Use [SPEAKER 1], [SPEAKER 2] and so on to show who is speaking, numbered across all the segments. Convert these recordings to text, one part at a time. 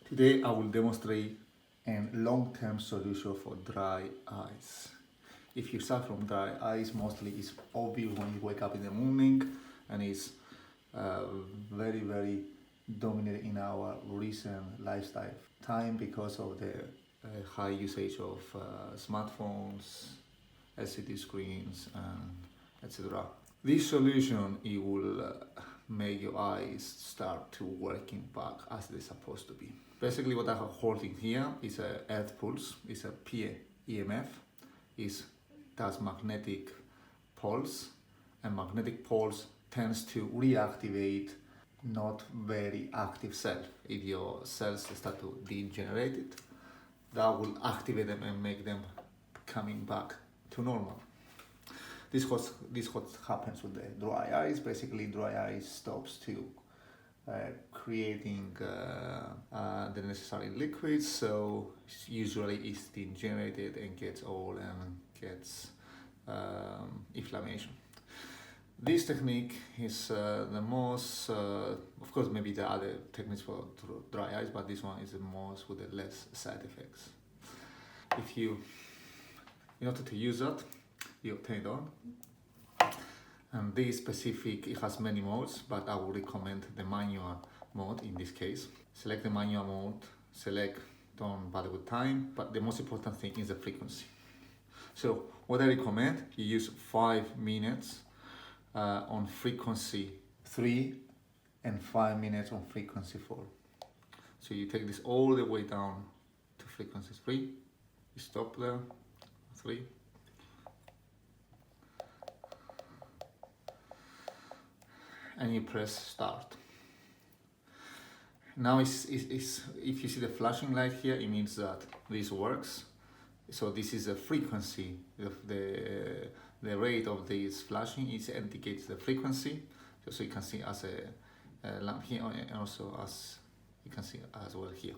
[SPEAKER 1] Today I will demonstrate a long-term solution for dry eyes. If you suffer from dry eyes, mostly it's obvious when you wake up in the morning, and it's very dominant in our recent lifestyle time because of the high usage of smartphones, LCD screens, and etc. This solution, it will make your eyes start to working back as they're supposed to be. Basically, what I have holding here is a earth pulse. It's a PEMF. It does magnetic pulse, and magnetic pulse tends to reactivate not very active cells. If your cells start to degenerate it, that will activate them and make them coming back to normal. This what happens with the dry eyes. Basically, dry eyes stops to creating the necessary liquids, so usually it's degenerated and gets old and gets inflammation. This technique is the most, of course maybe there are other techniques for dry eyes, but this one is the most with the less side effects. In order to use that, you turn it on. And this specific, it has many modes, but I would recommend the manual mode in this case. Select the manual mode, select don't bother with time, but the most important thing is the frequency. So what I recommend, you use 5 minutes on frequency 3 and 5 minutes on frequency 4. So you take this all the way down to frequency 3, you stop there, 3, and you press start. Now if you see the flashing light here, it means that this works. So this is a frequency. The rate of this flashing indicates the frequency. So you can see as a lamp here, and also as you can see as well here.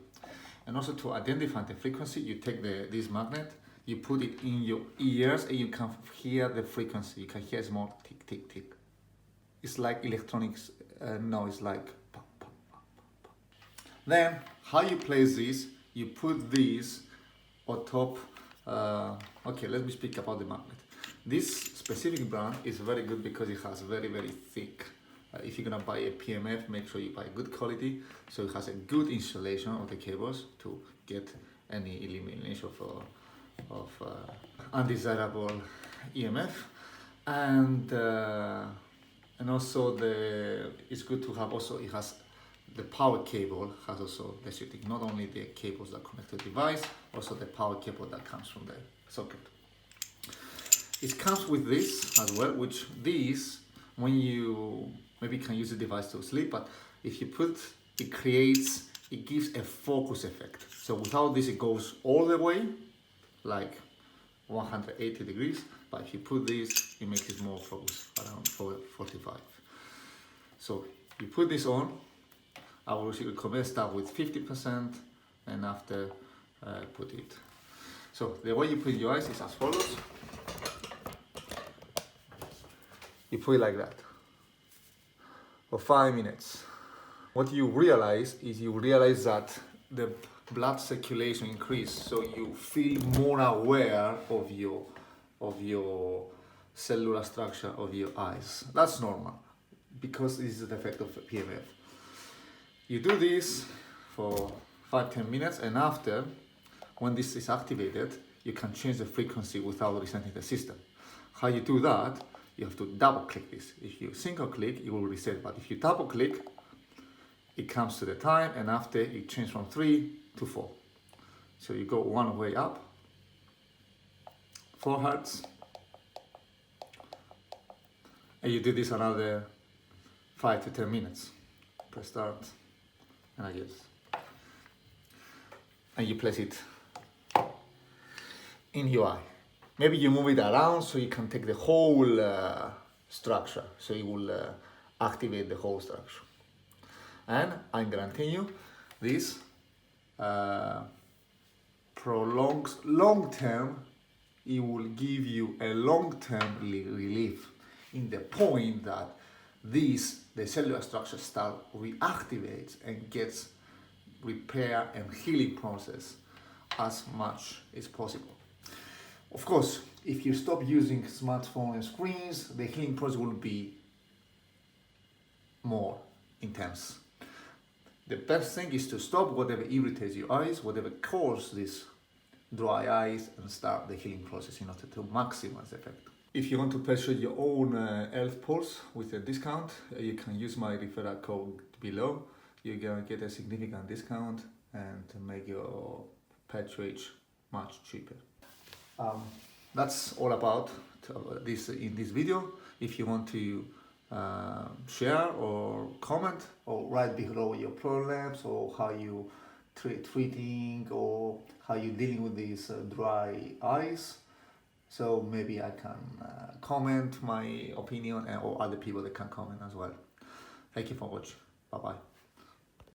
[SPEAKER 1] And also to identify the frequency, you take this magnet, you put it in your ears, and you can hear the frequency. You can hear small tick tick tick. It's like electronics noise, like pop, pop, pop, pop, pop. Then, how you place this, you put this on top. Okay, let me speak about the magnet. This specific brand is very good because it has very thick. If you're gonna buy a PEMF, make sure you buy good quality, so it has a good insulation of the cables to get any elimination of undesirable EMF. And also it's good to have also, it has the power cable, has also the shifting, not only the cables that connect to the device, also the power cable that comes from the socket. It comes with this as well, which these, when you maybe can use the device to sleep, but if you put, it gives a focus effect. So without this, it goes all the way, like 180 degrees, but if you put this, it makes it more focused, around 45. So you put this on. I will recommend start with 50%, and after put it. So the way you put your eyes is as follows. You put it like that for 5 minutes. What you realize that the blood circulation increase, so you feel more aware of your cellular structure of your eyes. That's normal because this is the effect of PEMF. You do this for 5-10 minutes, and after, when this is activated, you can change the frequency without resetting the system. How you do that? You have to double click this. If you single click, it will reset, but if you double click, it comes to the time, and after you change from 3 to 4. So you go one way up, 4 hertz, and you do this another 5 to 10 minutes. Press start, and I guess, and you place it in your eye. Maybe you move it around so you can take the whole structure, so it will activate the whole structure. And I'm guaranteeing you, this prolongs long-term, it will give you a long-term relief, in the point that the cellular structure start reactivates and gets repair and healing process as much as possible. Of course, if you stop using smartphone and screens, the healing process will be more intense. The best thing is to stop whatever irritates your eyes, whatever causes this dry eyes, and start the healing process in order to maximize effect. If you want to purchase your own ELF pulse with a discount, you can use my referral code below. You're gonna get a significant discount and make your purchase much cheaper. That's all about this in this video. If you want to share or comment or write below your problems or how you treating or how you dealing with these dry eyes, so maybe I can comment my opinion, or other people that can comment as well. Thank you for watching. Bye bye.